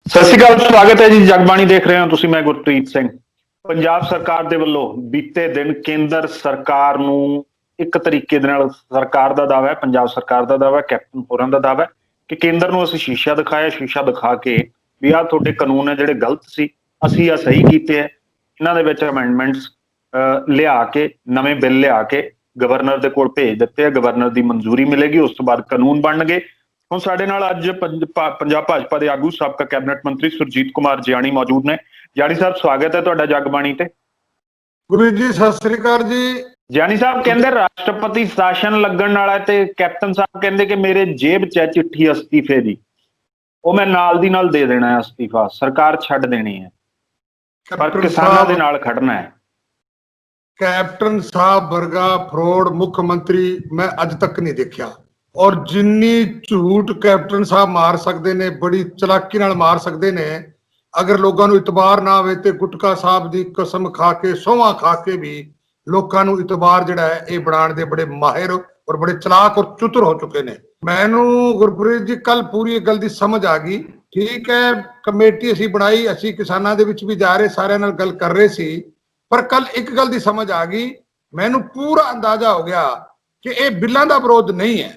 ਸਤਿ ਸ਼੍ਰੀ ਅਕਾਲ, ਸਵਾਗਤ ਹੈ ਜੀ। ਜਗਬਾਣੀ ਦੇਖ ਰਹੇ ਹੋ ਤੁਸੀਂ, ਮੈਂ ਗੁਰਪ੍ਰੀਤ ਸਿੰਘ। ਪੰਜਾਬ ਸਰਕਾਰ ਦੇ ਵੱਲੋਂ ਬੀਤੇ ਦਿਨ ਕੇਂਦਰ ਸਰਕਾਰ ਨੂੰ ਇੱਕ ਤਰੀਕੇ ਦੇ ਨਾਲ ਸਰਕਾਰ ਦਾ ਦਾਅਵਾ ਹੈ, ਪੰਜਾਬ ਸਰਕਾਰ ਦਾ ਦਾਅਵਾ ਹੈ, ਕੈਪਟਨ ਹੋਰਾਂ ਦਾ ਦਾਅਵਾ ਹੈ ਕਿ ਕੇਂਦਰ ਨੂੰ ਅਸੀਂ ਸ਼ੀਸ਼ਾ ਦਿਖਾਇਆ, ਸ਼ੀਸ਼ਾ ਦਿਖਾ ਕੇ ਵੀ ਆਹ ਤੁਹਾਡੇ ਕਾਨੂੰਨ ਹੈ ਜਿਹੜੇ ਗਲਤ ਸੀ, ਅਸੀਂ ਆ ਸਹੀ ਕੀਤੇ ਹੈ। ਇਹਨਾਂ ਦੇ ਵਿੱਚ ਅਮੈਂਡਮੈਂਟਸ ਲਿਆ ਕੇ, ਨਵੇਂ ਬਿੱਲ ਲਿਆ ਕੇ ਗਵਰਨਰ ਦੇ ਕੋਲ ਭੇਜ ਦਿੱਤੇ ਆ। ਗਵਰਨਰ ਦੀ ਮਨਜ਼ੂਰੀ ਮਿਲੇਗੀ, ਉਸ ਤੋਂ ਬਾਅਦ ਕਾਨੂੰਨ ਬਣਨਗੇ। ਹੁਣ ਸਾਡੇ ਨਾਲ ਅੱਜ ਪੰਜਾਬ ਭਾਜਪਾ ਦੇ ਆਗੂ, ਸਾਬਕਾ ਕੈਬਨਿਟ ਮੰਤਰੀ ਸੁਰਜੀਤ ਕੁਮਾਰ ਜਿਆਣੀ ਮੌਜੂਦ ਨੇ। ਜਿਆਣੀ ਸਾਹਿਬ, ਸਵਾਗਤ ਹੈ ਤੁਹਾਡਾ ਜਗਬਾਣੀ ਤੇ। ਗੁਰੂ ਜੀ ਸਤਿ ਸ੍ਰੀ ਅਕਾਲ ਜੀ। ਜਿਆਣੀ ਸਾਹਿਬ ਕਹਿੰਦੇ ਰਾਸ਼ਟਰਪਤੀ ਸ਼ਾਸਨ ਲੱਗਣ ਵਾਲਾ ਤੇ ਕੈਪਟਨ ਸਾਹਿਬ ਕਹਿੰਦੇ ਕਿ ਮੇਰੇ ਜੇਬ 'ਚ ਹੈ ਚਿੱਠੀ ਅਸਤੀਫੇ ਦੀ, ਉਹ ਮੈਂ ਨਾਲ ਦੀ ਨਾਲ ਦੇ ਦੇਣਾ ਹੈ ਅਸਤੀਫਾ, ਸਰਕਾਰ ਛੱਡ ਦੇਣੀ ਹੈ ਪਰ ਕਿਸਾਨਾਂ ਦੇ ਨਾਲ ਖੜਨਾ ਹੈ। ਕੈਪਟਨ ਸਾਹਿਬ ਵਰਗਾ ਫਰੋਡ ਮੁੱਖ ਮੰਤਰੀ ਮੈਂ ਅੱਜ ਤੱਕ ਨਹੀਂ ਦੇਖਿਆ, ਔਰ ਜਿੰਨੀ ਝੂਠ ਕੈਪਟਨ ਸਾਹਿਬ ਮਾਰ ਸਕਦੇ ਨੇ, ਬੜੀ ਚਲਾਕੀ ਨਾਲ ਮਾਰ ਸਕਦੇ ਨੇ। ਅਗਰ ਲੋਕਾਂ ਨੂੰ ਇਤਬਾਰ ਨਾ ਹੋਵੇ ਤੇ ਗੁਟਕਾ ਸਾਹਿਬ ਦੀ ਕਸਮ ਖਾ ਕੇ, ਸਹੁੰ ਖਾ ਕੇ ਵੀ ਲੋਕਾਂ ਨੂੰ ਇਤਬਾਰ ਜਿਹੜਾ ਹੈ ਇਹ ਬਣਾਉਣ ਦੇ ਬੜੇ ਮਾਹਿਰ ਔਰ ਬੜੇ ਚਲਾਕ ਔਰ ਚਤੁਰ ਹੋ ਚੁੱਕੇ ਨੇ। ਮੈਨੂੰ ਗੁਰਪ੍ਰੀਤ ਜੀ ਕੱਲ ਪੂਰੀ ਇਹ ਗੱਲ ਦੀ ਸਮਝ ਆ ਗਈ। ਠੀਕ ਹੈ, ਕਮੇਟੀ ਅਸੀਂ ਬਣਾਈ, ਅਸੀਂ ਕਿਸਾਨਾਂ ਦੇ ਵਿੱਚ ਵੀ ਜਾ ਰਹੇ, ਸਾਰਿਆਂ ਨਾਲ ਗੱਲ ਕਰ ਰਹੇ ਸੀ, ਪਰ ਕੱਲ ਇੱਕ ਗੱਲ ਦੀ ਸਮਝ ਆ ਗਈ। ਮੈਨੂੰ ਪੂਰਾ ਅੰਦਾਜ਼ਾ ਹੋ ਗਿਆ ਕਿ ਇਹ ਬਿੱਲਾਂ ਦਾ ਵਿਰੋਧ ਨਹੀਂ ਹੈ।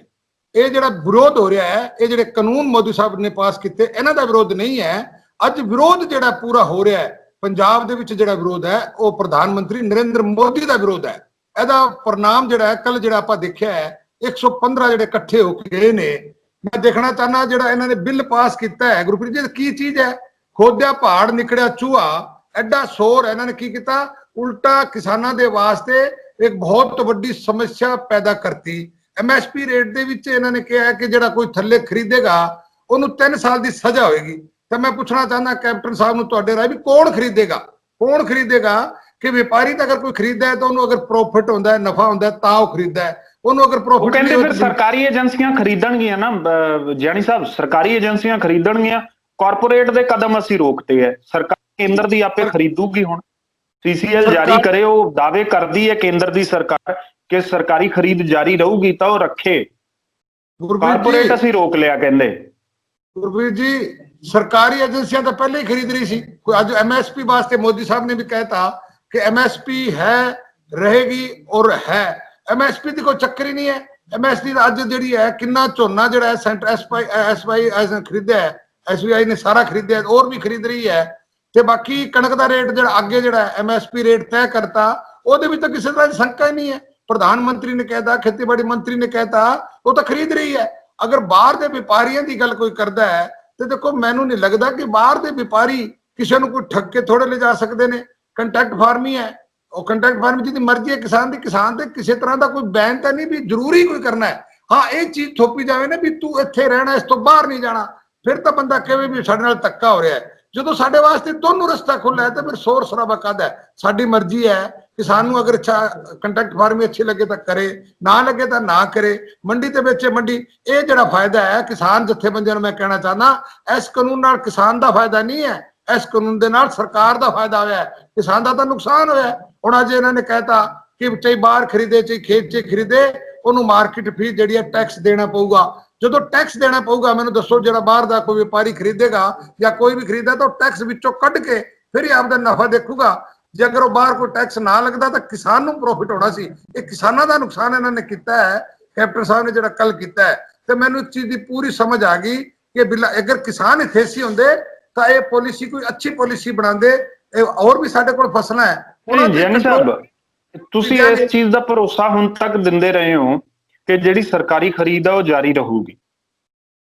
ਇਹ ਜਿਹੜਾ ਵਿਰੋਧ ਹੋ ਰਿਹਾ ਹੈ, ਇਹ ਜਿਹੜੇ ਕਾਨੂੰਨ ਮੋਦੀ ਸਾਹਿਬ ਨੇ ਪਾਸ ਕੀਤੇ, ਇਹਨਾਂ ਦਾ ਵਿਰੋਧ ਨਹੀਂ ਹੈ। ਅੱਜ ਵਿਰੋਧ ਜਿਹੜਾ ਪੂਰਾ ਹੋ ਰਿਹਾ ਹੈ ਪੰਜਾਬ ਦੇ ਵਿੱਚ, ਜਿਹੜਾ ਵਿਰੋਧ ਹੈ ਉਹ ਪ੍ਰਧਾਨ ਮੰਤਰੀ ਨਰਿੰਦਰ ਮੋਦੀ ਦਾ ਵਿਰੋਧ ਹੈ। ਇਹਦਾ परिणाम ਜਿਹੜਾ ਹੈ ਕੱਲ ਜਿਹੜਾ ਆਪਾਂ ਦੇਖਿਆ ਹੈ, 115 ਜਿਹੜੇ ਇਕੱਠੇ ਹੋ ਕੇ ਗਏ ਨੇ। ਮੈਂ ਦੇਖਣਾ ਚਾਹਨਾ ਜਿਹੜਾ ਇਹਨਾਂ ਨੇ ਬਿੱਲ ਪਾਸ ਕੀਤਾ ਹੈ, ਗੁਰਪ੍ਰੀਤ ਜੀ ਕੀ ਚੀਜ਼ ਹੈ? ਖੋਦਿਆ ਪਹਾੜ ਨਿਕੜਿਆ ਚੂਹਾ, ਐਡਾ ਸ਼ੋਰ। ਇਹਨਾਂ ਨੇ ਕੀ ਕੀਤਾ? ਉਲਟਾ ਕਿਸਾਨਾਂ ਦੇ ਵਾਸਤੇ ਇੱਕ ਬਹੁਤ ਵੱਡੀ ਸਮੱਸਿਆ ਪੈਦਾ ਕਰਤੀ। MSP ਰੇਟ ਦੇ ਵਿੱਚ ਇਹਨਾਂ ਨੇ ਕਿਹਾ ਕਿ ਜਿਹੜਾ ਕੋਈ ਥੱਲੇ ਖਰੀਦੇਗਾ ਉਹਨੂੰ 3 ਸਾਲ ਦੀ ਸਜ਼ਾ ਹੋਏਗੀ। ਤਾਂ ਮੈਂ ਪੁੱਛਣਾ ਚਾਹੁੰਦਾ ਕੈਪਟਨ ਸਾਹਿਬ ਨੂੰ ਤੁਹਾਡੇ ਰਾਏ ਵੀ ਕੌਣ ਖਰੀਦੇਗਾ? ਕੌਣ ਖਰੀਦੇਗਾ? ਕਿ ਵਪਾਰੀ ਤਾਂ ਅਗਰ ਕੋਈ ਖਰੀਦਦਾ ਹੈ ਤਾਂ ਉਹਨੂੰ ਅਗਰ ਪ੍ਰੋਫਿਟ ਹੁੰਦਾ ਹੈ, ਨਫਾ ਹੁੰਦਾ ਹੈ ਤਾਂ ਉਹ ਖਰੀਦਦਾ ਹੈ। ਉਹਨੂੰ ਅਗਰ ਪ੍ਰੋਫਿਟ ਕਹਿੰਦੇ ਫਿਰ ਸਰਕਾਰੀ ਏਜੰਸੀਆਂ ਖਰੀਦਣਗੀਆਂ ਨਾ ਜਿਆਣੀ ਸਾਹਿਬ, ਸਰਕਾਰੀ ਏਜੰਸੀਆਂ ਖਰੀਦਣਗੀਆਂ। ਕਾਰਪੋਰੇਟ ਦੇ ਕਦਮ ਅਸੀਂ ਰੋਕਤੇ ਹੈ, ਸਰਕਾਰ ਕੇਂਦਰ ਦੀ ਆਪੇ ਖਰੀਦੂਗੀ। ਹੁਣ CCL ਜਾਰੀ ਕਰੇ, ਉਹ ਦਾਅਵੇ ਕਰਦੀ ਹੈ ਕੇਂਦਰ ਦੀ ਸਰਕਾਰ ਕਿ ਸਰਕਾਰੀ ਖਰੀਦ ਜਾਰੀ ਰਹੂਗੀ ਤਾਂ ਉਹ ਰੱਖੇ। ਕਾਰਪੋਰੇਟ ਅਸੀਂ ਰੋਕ ਲਿਆ ਕਹਿੰਦੇ। ਗੁਰਪ੍ਰੀਤ ਜੀ, ਸਰਕਾਰੀ ਏਜੰਸੀਆਂ ਤਾਂ ਪਹਿਲੇ ਹੀ ਖਰੀਦ ਰਹੀ ਸੀ। ਕੋਈ ਅੱਜ MSP ਵਾਸਤੇ ਮੋਦੀ ਸਾਹਿਬ ਨੇ ਵੀ ਕਹਿਤਾ ਕਿ MSP ਹੈ, ਰਹੇਗੀ ਔਰ ਹੈ। MSP ਦੀ ਕੋਈ ਚੱਕਰ ਹੀ ਨਹੀਂ ਹੈ। MSP ਅੱਜ ਜਿਹੜੀ ਹੈ, ਕਿੰਨਾ ਝੋਨਾ ਜਿਹੜਾ ਹੈ ਸੈਂਟਰ SBI ਖਰੀਦਿਆ ਹੈ, SBI ਨੇ ਸਾਰਾ ਖਰੀਦਿਆ, ਹੋਰ ਵੀ ਖਰੀਦ ਰਹੀ ਹੈ। ਤੇ ਬਾਕੀ ਕਣਕ ਦਾ ਰੇਟ ਜਿਹੜਾ ਅੱਗੇ ਜਿਹੜਾ MSP ਰੇਟ ਤੈਅ ਕਰਤਾ, ਉਹਦੇ ਵਿੱਚ ਤਾਂ ਕਿਸੇ ਤਰ੍ਹਾਂ ਦੀ ਸ਼ੰਕਾ ਹੀ ਨਹੀਂ ਹੈ। ਪ੍ਰਧਾਨ ਮੰਤਰੀ ਨੇ ਕਹਿਤਾ, ਖੇਤੀਬਾੜੀ ਮੰਤਰੀ ਨੇ ਕਹਿਤਾ, ਉਹ ਤਾਂ ਖਰੀਦ ਰਹੀ ਹੈ। ਅਗਰ ਬਾਹਰ ਦੇ ਵਪਾਰੀਆਂ ਦੀ ਗੱਲ ਕੋਈ ਕਰਦਾ ਹੈ ਤੇ ਦੇਖੋ, ਮੈਨੂੰ ਨਹੀਂ ਲੱਗਦਾ ਕਿ ਬਾਹਰ ਦੇ ਵਪਾਰੀ ਕਿਸੇ ਨੂੰ ਕੋਈ ਠੱਗ ਕੇ ਥੋੜੇ ਲੈ ਜਾ ਸਕਦੇ ਨੇ। ਕੰਟੈਕਟ ਫਾਰਮਿੰਗ ਹੈ, ਉਹ ਕੰਟੈਕਟ ਫਾਰਮਿੰਗ ਜਿਹਦੀ ਮਰਜ਼ੀ ਹੈ ਕਿਸਾਨ ਦੀ। ਕਿਸਾਨ ਤੇ ਕਿਸੇ ਤਰ੍ਹਾਂ ਦਾ ਕੋਈ ਬੈਨ ਤਾਂ ਨਹੀਂ ਵੀ ਜ਼ਰੂਰੀ ਕੋਈ ਕਰਨਾ ਹੈ। ਹਾਂ, ਇਹ ਚੀਜ਼ ਥੋਪੀ ਜਾਵੇ ਨਾ ਵੀ ਤੂੰ ਇੱਥੇ ਰਹਿਣਾ, ਇਸ ਤੋਂ ਬਾਹਰ ਨਹੀਂ ਜਾਣਾ, ਫਿਰ ਤਾਂ ਬੰਦਾ ਕਹੇ ਵੀ ਸਾਡੇ ਨਾਲ ਧੱਕਾ ਹੋ ਰਿਹਾ ਹੈ। ਜਦੋਂ ਸਾਡੇ ਵਾਸਤੇ ਦੋਨੋਂ ਰਸਤਾ ਖੁੱਲਾ ਹੈ ਤਾਂ ਫਿਰ ਸ਼ੋਰ ਸ਼ਰਾਬਾ ਕਾਹਦਾ ਹੈ? ਸਾਡੀ ਮਰਜ਼ੀ ਹੈ। ਕਿਸਾਨ ਨੂੰ ਅਗਰ ਅੱਛਾ ਕੰਟੈਕਟ ਫਾਰਮਿੰਗ ਅੱਛੀ ਲੱਗੇ ਤਾਂ ਕਰੇ, ਨਾ ਲੱਗੇ ਤਾਂ ਨਾ ਕਰੇ, ਮੰਡੀ ਤੇ ਵੇਚੇ ਮੰਡੀ। ਇਹ ਜਿਹੜਾ ਫਾਇਦਾ ਹੈ ਕਿਸਾਨ ਜਥੇਬੰਦੀਆਂ ਨੂੰ ਮੈਂ ਕਹਿਣਾ ਚਾਹਨਾ, ਇਸ ਕਾਨੂੰਨ ਨਾਲ ਕਿਸਾਨ ਦਾ ਫਾਇਦਾ ਨਹੀਂ ਹੈ, ਇਸ ਕਾਨੂੰਨ ਦੇ ਨਾਲ ਸਰਕਾਰ ਦਾ ਫਾਇਦਾ ਹੋਇਆ। ਕਿਸਾਨ ਦਾ ਤਾਂ ਨੁਕਸਾਨ ਹੋਇਆ। ਹੁਣ ਅੱਜ ਇਹਨਾਂ ਨੇ ਕਹਿਤਾ ਕਿ ਚਾਹੇ ਬਾਹਰ ਖਰੀਦੇ ਚਾਹੇ ਖੇਤ 'ਚ ਖਰੀਦੇ, ਉਹਨੂੰ ਮਾਰਕੀਟ ਫੀਸ ਜਿਹੜੀ ਹੈ ਟੈਕਸ ਦੇਣਾ ਪਊਗਾ। ਜਦੋਂ ਟੈਕਸ ਦੇਣਾ ਪਊਗਾ, ਮੈਨੂੰ ਦੱਸੋ, ਜਿਹੜਾ ਬਾਹਰ ਦਾ ਕੋਈ ਵਪਾਰੀ ਖਰੀਦੇਗਾ ਜਾਂ ਕੋਈ ਵੀ ਖਰੀਦਦਾ ਤਾਂ ਉਹ ਟੈਕਸ ਵਿੱਚੋਂ ਕੱਢ ਕੇ ਫਿਰ ਹੀ ਆਪਦਾ ਨਫਾ ਦੇਖੂਗਾ। ਜੇ ਅਗਰ ਉਹ ਬਾਹਰ ਕੋਈ ਟੈਕਸ ਨਾ ਲੱਗਦਾ ਤਾਂ ਕਿਸਾਨ ਨੂੰ ਪ੍ਰੋਫਿਟ ਹੋਣਾ ਸੀ। ਇਹ ਕਿਸਾਨਾਂ ਦਾ ਨੁਕਸਾਨ ਇਹਨਾਂ ਨੇ ਕੀਤਾ ਹੈ, ਕੈਪਟਨ ਸਾਹਿਬ ਨੇ ਜਿਹੜਾ ਕੱਲ ਕੀਤਾ ਹੈ। ਤੇ ਮੈਨੂੰ ਇੱਕ ਚੀਜ਼ ਦੀ ਪੂਰੀ ਸਮਝ ਆ ਗਈ ਕਿ ਬਿੱਲਾ ਅਗਰ ਕਿਸਾਨ ਹਿਤੈਸ਼ੀ ਹੁੰਦੇ ਤਾਂ ਇਹ ਪਾਲਿਸੀ ਕੋਈ ਅੱਛੀ ਪਾਲਿਸੀ ਬਣਾਉਂਦੇ। ਹੋਰ ਵੀ ਸਾਡੇ ਕੋਲ ਫਸਲਾਂ ਹੈ। ਜੈਨੀ ਸਾਹਿਬ, ਤੁਸੀਂ ਇਸ ਚੀਜ਼ ਦਾ ਭਰੋਸਾ ਹੁਣ ਤੱਕ ਦਿੰਦੇ ਰਹੇ ਹੋ ਕਿ ਜਿਹੜੀ ਸਰਕਾਰੀ ਖਰੀਦ ਆ ਉਹ ਜਾਰੀ ਰਹੂਗੀ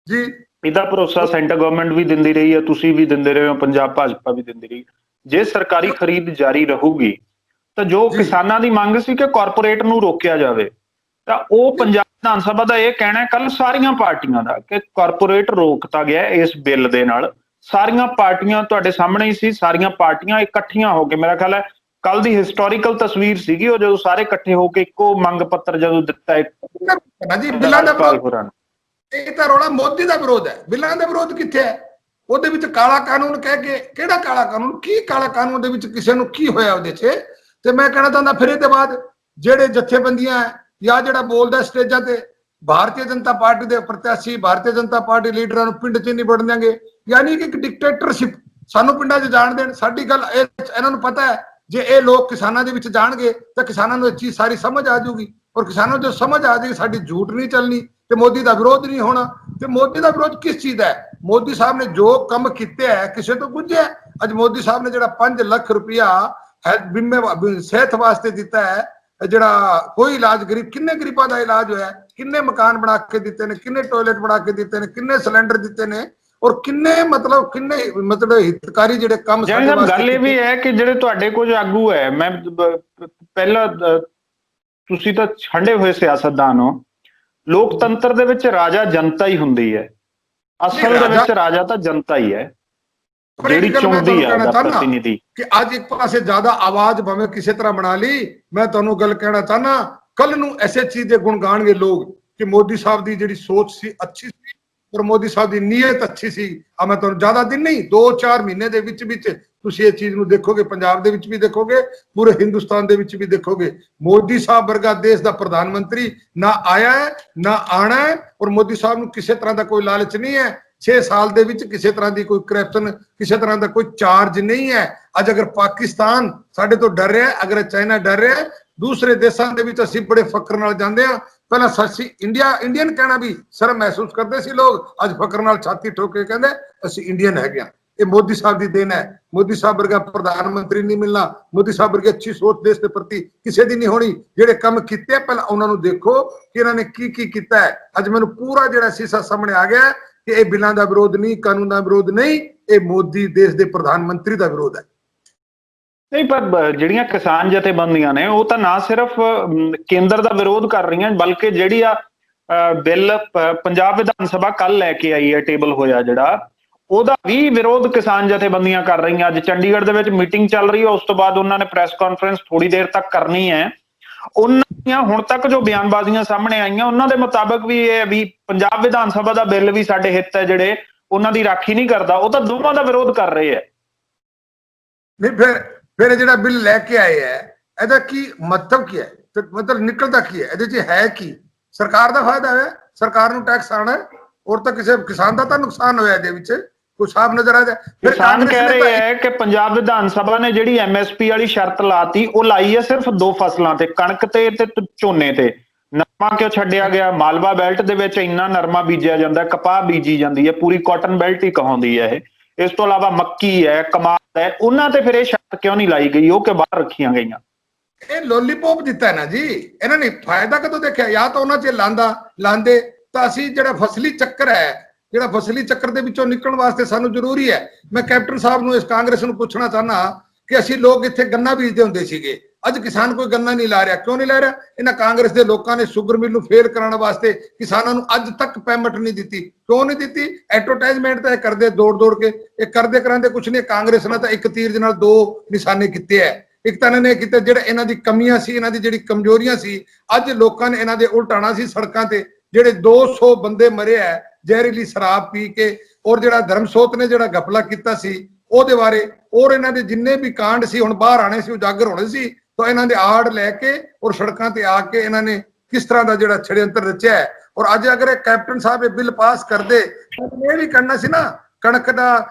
ਜੀ? ਇਹਦਾ ਭਰੋਸਾ ਸੈਂਟਰ ਗਵਰਨਮੈਂਟ ਵੀ ਦਿੰਦੀ ਰਹੀ ਹੈ, ਤੁਸੀਂ ਵੀ ਦਿੰਦੇ ਰਹੇ ਹੋ, ਪੰਜਾਬ ਭਾਜਪਾ ਵੀ ਦਿੰਦੀ ਰਹੀ। ਜੇ ਸਰਕਾਰੀ ਖਰੀਦ ਜਾਰੀ ਰਹੂਗੀ ਤਾਂ ਜੋ ਕਿਸਾਨਾਂ ਦੀ ਮੰਗ ਸੀ ਕਿ ਕਾਰਪੋਰੇਟ ਨੂੰ ਰੋਕਿਆ ਜਾਵੇ, ਤਾਂ ਉਹ ਪੰਜਾਬ ਵਿਧਾਨ ਸਭਾ ਦਾ ਇਹ ਕਹਿਣਾ ਕੱਲ ਸਾਰੀਆਂ ਪਾਰਟੀਆਂ ਦਾ ਕਿ ਕਾਰਪੋਰੇਟ ਰੋਕਤਾ ਗਿਆ ਇਸ ਬਿੱਲ ਦੇ ਨਾਲ। ਸਾਰੀਆਂ ਪਾਰਟੀਆਂ ਤੁਹਾਡੇ ਸਾਹਮਣੇ ਹੀ ਸੀ, ਸਾਰੀਆਂ ਪਾਰਟੀਆਂ ਇਕੱਠੀਆਂ ਹੋ ਕੇ, ਮੇਰਾ ਖਿਆਲ ਹੈ ਕੱਲ ਦੀ ਹਿਸਟੋਰੀਕਲ ਤਸਵੀਰ ਸੀਗੀ ਉਹ, ਜਦੋਂ ਸਾਰੇ ਇਕੱਠੇ ਹੋ ਕੇ ਇੱਕੋ ਮੰਗ ਪੱਤਰ ਜਦੋਂ ਦਿੱਤਾ। ਬਿੱਲਾਂ ਦਾ ਇਹ ਤਾਂ ਰੌਲਾ ਮੋਦੀ ਦਾ ਵਿਰੋਧ ਹੈ। ਬਿੱਲਾਂ ਦਾ ਵਿਰੋਧ ਕਿੱਥੇ ਹੈ? ਉਹਦੇ ਵਿੱਚ ਕਾਲਾ ਕਾਨੂੰਨ ਕਹਿ ਕੇ, ਕਿਹੜਾ ਕਾਲਾ ਕਾਨੂੰਨ? ਕੀ ਕਾਲਾ ਕਾਨੂੰਨ ਦੇ ਵਿੱਚ ਕਿਸੇ ਨੂੰ ਕੀ ਹੋਇਆ ਉਹਦੇ 'ਚ? ਤੇ ਮੈਂ ਕਹਿਣਾ ਚਾਹੁੰਦਾ ਫਿਰ ਇਹਦੇ ਬਾਅਦ ਜਿਹੜੇ ਜਥੇਬੰਦੀਆਂ ਜਾਂ ਜਿਹੜਾ ਬੋਲਦਾ ਸਟੇਜਾਂ ਤੇ ਭਾਰਤੀ ਜਨਤਾ ਪਾਰਟੀ ਦੇ ਪ੍ਰਤਿਆਸ਼ੀ ਭਾਰਤੀ ਜਨਤਾ ਪਾਰਟੀ ਲੀਡਰਾਂ ਨੂੰ ਪਿੰਡ 'ਚ ਨਹੀਂ ਵੜਨ ਦੇਣਗੇ, ਯਾਨੀ ਕਿ ਇੱਕ ਡਿਕਟੇਟਰਸ਼ਿਪ। ਸਾਨੂੰ ਪਿੰਡਾਂ 'ਚ ਜਾਣ ਦੇਣ। ਸਾਡੀ ਗੱਲ ਇਹਨਾਂ ਨੂੰ ਪਤਾ ਹੈ ਜੇ ਇਹ ਲੋਕ ਕਿਸਾਨਾਂ ਦੇ ਵਿੱਚ ਜਾਣਗੇ ਤਾਂ ਕਿਸਾਨਾਂ ਨੂੰ ਇਹ ਚੀਜ਼ ਸਾਰੀ ਸਮਝ ਆ ਜਾਊਗੀ, ਔਰ ਕਿਸਾਨਾਂ ਨੂੰ ਜੋ ਸਮਝ ਆ ਜਾਏਗੀ ਸਾਡੀ ਝੂਠ ਨਹੀਂ ਚੱਲਣੀ ਤੇ ਮੋਦੀ ਦਾ ਵਿਰੋਧ ਨਹੀਂ ਹੋਣਾ। ਤੇ ਮੋਦੀ ਦਾ ਵਿਰੋਧ ਕਿਸ ਚੀਜ਼ ਦਾ ਹੈ? ਮੋਦੀ ਸਾਹਿਬ ਨੇ ਜੋ ਕੰਮ ਕੀਤੇ ਹੈ ਕਿਸੇ ਤੋਂ ਗੁੱਝਿਆ। ਅੱਜ ਮੋਦੀ ਸਾਹਿਬ ਨੇ ਜਿਹੜਾ 5 ਲੱਖ ਰੁਪਇਆ ਸਿਹਤ ਵਾਸਤੇ ਦਿੱਤਾ ਹੈ, ਜਿਹੜਾ ਕੋਈ ਇਲਾਜ ਗਰੀਬ, ਕਿੰਨੇ ਗਰੀਬਾਂ ਦਾ ਇਲਾਜ ਹੋਇਆ, ਕਿੰਨੇ ਮਕਾਨ ਬਣਾ ਕੇ ਦਿੱਤੇ ਨੇ, ਕਿੰਨੇ ਟਾਇਲਟ ਬਣਾ ਕੇ ਦਿੱਤੇ ਨੇ, ਕਿੰਨੇ ਸਿਲੰਡਰ ਦਿੱਤੇ ਨੇ, ਔਰ ਕਿੰਨੇ ਹਿਤਕਾਰੀ ਜਿਹੜੇ ਕੰਮ ਸਾਡੇ ਵਾਸਤੇ। ਗੱਲ ਇਹ ਵੀ ਹੈ ਕਿ ਜਿਹੜੇ ਤੁਹਾਡੇ ਕੁਝ ਆਗੂ ਹੈ, ਮੈਂ ਪਹਿਲਾਂ ਤੁਸੀਂ ਤਾਂ ਛੰਡੇ ਹੋਏ ਸਿਆਸਤਦਾਨ ਹੋ, ਲੋਕਤੰਤਰ ਦੇ ਵਿੱਚ ਰਾਜਾ ਜਨਤਾ ਹੀ ਹੁੰਦੀ ਹੈ। ਅਸਲ ਦੇ ਵਿੱਚ ਰਾਜਾ ਤਾਂ ਜਨਤਾ ਹੀ ਹੈ ਜਿਹੜੀ ਚੁਣਦੀ ਹੈ ਪ੍ਰਤੀਨਿਧੀ। ਕਿ ਅੱਜ ਇੱਕ ਪਾਸੇ ਜ਼ਿਆਦਾ ਆਵਾਜ਼ ਭਾਵੇਂ ਕਿਸੇ ਤਰ੍ਹਾਂ ਬਣਾ ਲਈ, ਮੈਂ ਤੁਹਾਨੂੰ ਗੱਲ ਕਹਿਣਾ ਚਾਹਨਾ, ਕੱਲ ਨੂੰ ਐਸੇ ਚੀਜ਼ ਦੇ ਗੁਣ ਗਾਣਗੇ ਲੋਕ ਕਿ ਮੋਦੀ ਸਾਹਿਬ ਦੀ ਜਿਹੜੀ ਸੋਚ ਸੀ ਅੱਛੀ ਸੀ ਔਰ ਮੋਦੀ ਸਾਹਿਬ ਦੀ ਨੀਅਤ ਅੱਛੀ ਸੀ। ਆ ਮੈਂ ਤੁਹਾਨੂੰ ਜ਼ਿਆਦਾ ਦਿਨ ਨਹੀਂ 2-4 ਮਹੀਨੇ ਦੇ ਵਿੱਚ ਤੁਸੀਂ ਇਹ ਚੀਜ਼ ਨੂੰ ਦੇਖੋਗੇ, ਪੰਜਾਬ ਦੇ ਵਿੱਚ ਵੀ ਦੇਖੋਗੇ, ਪੂਰੇ ਹਿੰਦੁਸਤਾਨ ਦੇ ਵਿੱਚ ਵੀ ਦੇਖੋਗੇ। ਮੋਦੀ ਸਾਹਿਬ ਵਰਗਾ ਦੇਸ਼ ਦਾ ਪ੍ਰਧਾਨ ਮੰਤਰੀ ਨਾ ਆਇਆ ਹੈ ਨਾ ਆਣਾ ਹੈ, ਔਰ ਮੋਦੀ ਸਾਹਿਬ ਨੂੰ ਕਿਸੇ ਤਰ੍ਹਾਂ ਦਾ ਕੋਈ ਲਾਲਚ ਨਹੀਂ ਹੈ। 6 ਸਾਲ ਦੇ ਵਿੱਚ ਕਿਸੇ ਤਰ੍ਹਾਂ ਦੀ ਕੋਈ ਕਰਪਸ਼ਨ, ਕਿਸੇ ਤਰ੍ਹਾਂ ਦਾ ਕੋਈ ਚਾਰਜ ਨਹੀਂ ਹੈ। ਅੱਜ ਅਗਰ ਪਾਕਿਸਤਾਨ ਸਾਡੇ ਤੋਂ ਡਰ ਰਿਹਾ ਹੈ, ਅਗਰ ਚਾਈਨਾ ਡਰ ਰਿਹਾ ਹੈ, ਦੂਸਰੇ ਦੇਸ਼ਾਂ ਦੇ ਵਿੱਚ ਅਸੀਂ ਬੜੇ ਫਖਰ ਨਾਲ ਜਾਂਦੇ ਹਾਂ। ਪਹਿਲਾਂ ਅਸੀਂ ਇੰਡੀਅਨ ਕਹਿਣਾ ਵੀ ਸ਼ਰਮ ਮਹਿਸੂਸ ਕਰਦੇ ਸੀ ਲੋਕ, ਅੱਜ ਫਖਰ ਨਾਲ ਛਾਤੀ ਠੋਕ ਕੇ ਕਹਿੰਦੇ ਅਸੀਂ ਇੰਡੀਅਨ ਹੈਗੇ ਆ। ਇਹ ਮੋਦੀ ਸਾਹਿਬ ਦੀ ਦੇਣ ਹੈ। ਮੋਦੀ ਸਾਹਿਬ ਵਰਗਾ ਪ੍ਰਧਾਨ ਮੰਤਰੀ ਨਹੀਂ ਮਿਲਣਾ, ਮੋਦੀ ਸਾਹਿਬ ਵਰਗੀ ਅੱਛੀ ਸੋਚ ਦੇਸ਼ ਦੇ ਪ੍ਰਤੀ ਕਿਸੇ ਦੀ ਨਹੀਂ ਹੋਣੀ। ਜਿਹੜੇ ਕੰਮ ਕੀਤੇ ਪਹਿਲਾਂ ਉਹਨਾਂ ਨੂੰ ਦੇਖੋ ਕਿ ਇਹਨਾਂ ਨੇ ਕੀ ਕੀ ਕੀਤਾ ਹੈ। ਅੱਜ ਮੈਨੂੰ ਪੂਰਾ ਜਿਹੜਾ ਸੀਸਾ ਸਾਹਮਣੇ ਆ ਗਿਆ ਕਿ ਇਹ ਬਿੱਲਾਂ ਦਾ ਵਿਰੋਧ ਨਹੀਂ, ਕਾਨੂੰਨ ਦਾ ਵਿਰੋਧ ਨਹੀਂ, ਇਹ ਮੋਦੀ ਦੇਸ਼ ਦੇ ਪ੍ਰਧਾਨ ਮੰਤਰੀ ਦਾ ਵਿਰੋਧ ਹੈ। ਨਹੀਂ, ਪਰ ਜਿਹੜੀਆਂ ਕਿਸਾਨ ਜਥੇਬੰਦੀਆਂ ਨੇ ਉਹ ਤਾਂ ਨਾ ਸਿਰਫ ਕੇਂਦਰ ਦਾ ਵਿਰੋਧ ਕਰ ਰਹੀਆਂ, ਬਲਕਿ ਜਿਹੜੀ ਆ ਬਿੱਲ ਪੰਜਾਬ ਵਿਧਾਨ ਸਭਾ ਕੱਲ ਲੈ ਕੇ ਆਈ ਹੈ, ਟੇਬਲ ਹੋਇਆ ਜਿਹੜਾ, ਉਹਦਾ ਵੀ ਵਿਰੋਧ ਕਿਸਾਨ ਜਥੇਬੰਦੀਆਂ ਕਰ ਰਹੀਆਂ। ਅੱਜ ਚੰਡੀਗੜ੍ਹ ਦੇ ਵਿੱਚ ਮੀਟਿੰਗ ਚੱਲ ਰਹੀ ਹੈ, ਉਸ ਤੋਂ ਬਾਅਦ ਉਹਨਾਂ ਨੇ ਪ੍ਰੈਸ ਕਾਨਫਰੰਸ ਥੋੜੀ ਦੇਰ ਤੱਕ ਕਰਨੀ ਹੈ। ਉਹਨਾਂ ਦੀਆਂ ਹੁਣ ਤੱਕ ਜੋ ਬਿਆਨਬਾਜ਼ੀਆਂ ਸਾਹਮਣੇ ਆਈਆਂ ਉਹਨਾਂ ਦੇ ਮੁਤਾਬਕ ਵੀ ਇਹ ਵੀ ਪੰਜਾਬ ਵਿਧਾਨ ਸਭਾ ਦਾ ਬਿੱਲ ਵੀ ਸਾਡੇ ਹਿੱਤ ਹੈ, ਜਿਹੜੇ ਉਹਨਾਂ ਦੀ ਰਾਖੀ ਨਹੀਂ ਕਰਦਾ। ਉਹ ਤਾਂ ਦੋਵਾਂ ਦਾ ਵਿਰੋਧ ਕਰ ਰਹੇ ਹੈ। ਨਹੀਂ, ਫਿਰ ਜਿਹੜਾ ਬਿੱਲ ਲੈ ਕੇ ਆਏ ਹੈ ਇਹਦਾ ਕੀ ਮਤਲਬ ਕੀ ਹੈ? ਮਤਲਬ ਨਿਕਲਦਾ ਕੀ ਹੈ ਇਹਦੇ ਚ? ਹੈ ਕੀ? ਸਰਕਾਰ ਦਾ ਫਾਇਦਾ ਹੈ, ਸਰਕਾਰ ਨੂੰ ਟੈਕਸ ਆਣਾ, ਔਰ ਤਾਂ ਕਿਸੇ ਕਿਸਾਨ ਦਾ ਤਾਂ ਨੁਕਸਾਨ ਹੋਇਆ ਇਹਦੇ ਵਿੱਚ ਕੋਈ ਸਾਫ਼ ਨਜ਼ਰ ਆ ਜਾਏ। ਫਿਰ ਕਿਸਾਨ ਕਹਿ ਰਹੇ ਹੈ ਕਿ ਪੰਜਾਬ ਵਿਧਾਨ ਸਭਾ ਨੇ ਜਿਹੜੀ MSP ਵਾਲੀ ਸ਼ਰਤ ਲਾਤੀ, ਉਹ ਲਾਈ ਹੈ ਸਿਰਫ 2 ਫਸਲਾਂ ਤੇ, ਕਣਕ ਤੇ ਝੋਨੇ ਤੇ। ਨਰਮਾ ਕਿਉਂ ਛੱਡਿਆ ਗਿਆ? ਮਾਲਵਾ ਬੈਲਟ ਦੇ ਵਿੱਚ ਇੰਨਾ ਨਰਮਾ ਬੀਜਿਆ ਜਾਂਦਾ, ਕਪਾਹ ਬੀਜੀ ਜਾਂਦੀ ਹੈ, ਪੂਰੀ ਕਾਟਨ ਬੈਲਟ ਹੀ ਕਹਾਉਂਦੀ ਹੈ ਇਹ। ਇਸ ਤੋਂ ਇਲਾਵਾ ਮੱਕੀ ਹੈ, ਕਮਾਦ ਹੈ, ਉਹਨਾਂ ਤੇ ਫਿਰ ਇਹ ਸ਼ਰਤ ਕਿਉਂ ਨਹੀਂ ਲਾਈ ਗਈ? ਉਹ ਕਿ ਬਾਹਰ ਰੱਖੀਆਂ ਗਈਆਂ। ਇਹ ਲੋਲੀਪੌਪ ਦਿੱਤਾ ਹੈ ਨਾ ਜੀ ਇਹਨਾਂ ਨੇ। ਫਾਇਦਾ ਕਦੋਂ ਦੇਖਿਆ? ਜਾਂ ਤਾਂ ਉਹਨਾਂ 'ਚ ਲਾਂਦੇ ਤਾਂ ਅਸੀਂ ਜਿਹੜਾ ਫਸਲੀ ਚੱਕਰ ਹੈ, ਜਿਹੜਾ ਫਸਲੀ ਚੱਕਰ ਦੇ ਵਿੱਚੋਂ ਨਿਕਲਣ ਵਾਸਤੇ ਸਾਨੂੰ ਜ਼ਰੂਰੀ ਹੈ। ਮੈਂ ਕੈਪਟਨ ਸਾਹਿਬ ਨੂੰ, ਇਸ ਕਾਂਗਰਸ ਨੂੰ ਪੁੱਛਣਾ ਚਾਹੁੰਦਾ ਕਿ ਅਸੀਂ ਲੋਕ ਇੱਥੇ ਗੰਨਾ ਬੀਜਦੇ ਹੁੰਦੇ ਸੀਗੇ, ਅੱਜ ਕਿਸਾਨ ਕੋਈ ਗੰਨਾ ਨਹੀਂ ਲਾ ਰਿਹਾ। ਕਿਉਂ ਨਹੀਂ ਲਾ ਰਿਹਾ? ਇਹਨਾਂ ਕਾਂਗਰਸ ਦੇ ਲੋਕਾਂ ਨੇ ਸ਼ੂਗਰ ਮਿਲ ਨੂੰ ਫੇਲ ਕਰਾਉਣ ਵਾਸਤੇ ਕਿਸਾਨਾਂ ਨੂੰ ਅੱਜ ਤੱਕ ਪੇਮੈਂਟ ਨਹੀਂ ਦਿੱਤੀ। ਕਿਉਂ ਨਹੀਂ ਦਿੱਤੀ? ਐਡਵਰਟਾਈਜ਼ਮੈਂਟ ਤਾਂ ਇਹ ਕਰਦੇ ਦੌੜ ਕੇ, ਇਹ ਕਰਦੇ ਕਰਾਂਦੇ ਕੁਛ ਨਹੀਂ। ਕਾਂਗਰਸ ਨੇ ਤਾਂ ਇੱਕ ਤੀਰ ਦੇ ਨਾਲ 2 ਨਿਸ਼ਾਨੇ ਕੀਤੇ ਹੈ। ਇੱਕ ਤਾਂ ਇਹਨਾਂ ਨੇ ਕੀਤੇ ਜਿਹੜੇ ਇਹਨਾਂ ਦੀ ਕਮੀਆਂ ਸੀ, ਇਹਨਾਂ ਦੀ ਜਿਹੜੀ ਕਮਜ਼ੋਰੀਆਂ ਸੀ, ਅੱਜ ਲੋਕਾਂ ਨੇ ਇਹਨਾਂ ਦੇ ਉਲਟਾਣਾ ਸੀ ਸੜਕਾਂ ਤੇ। ਜਿਹੜੇ 200 ਬੰਦੇ ਮਰੇ ਹੈ ਜ਼ਹਿਰੀਲੀ ਸ਼ਰਾਬ ਪੀ ਕੇ, ਔਰ ਜਿਹੜਾ ਧਰਮਸੋਤ ਨੇ ਜਿਹੜਾ ਘਪਲਾ ਕੀਤਾ ਸੀ ਉਹਦੇ ਬਾਰੇ, ਔਰ ਇਹਨਾਂ ਦੇ ਜਿੰਨੇ ਵੀ ਕਾਂਡ ਸੀ ਹੁਣ ਬਾਹਰ ਆਣੇ ਸੀ, ਉਜਾਗਰ ਹੋਣੇ ਸੀ, ਤਾਂ ਇਹਨਾਂ ਦੇ ਆੜ ਲੈ ਕੇ ਔਰ ਸੜਕਾਂ ਤੇ ਆ ਕੇ ਇਹਨਾਂ ਨੇ ਕਿਸ ਤਰ੍ਹਾਂ ਦਾ ਜਿਹੜਾ ਛੜਯੰਤਰ ਰਚਿਆ ਹੈ। ਔਰ ਅੱਜ ਅਗਰ ਇਹ ਕੈਪਟਨ ਸਾਹਿਬ ਇਹ ਬਿੱਲ ਪਾਸ ਕਰਦੇ ਤਾਂ ਇਹ ਵੀ ਕਰਨਾ ਸੀ ਨਾ, ਕਣਕ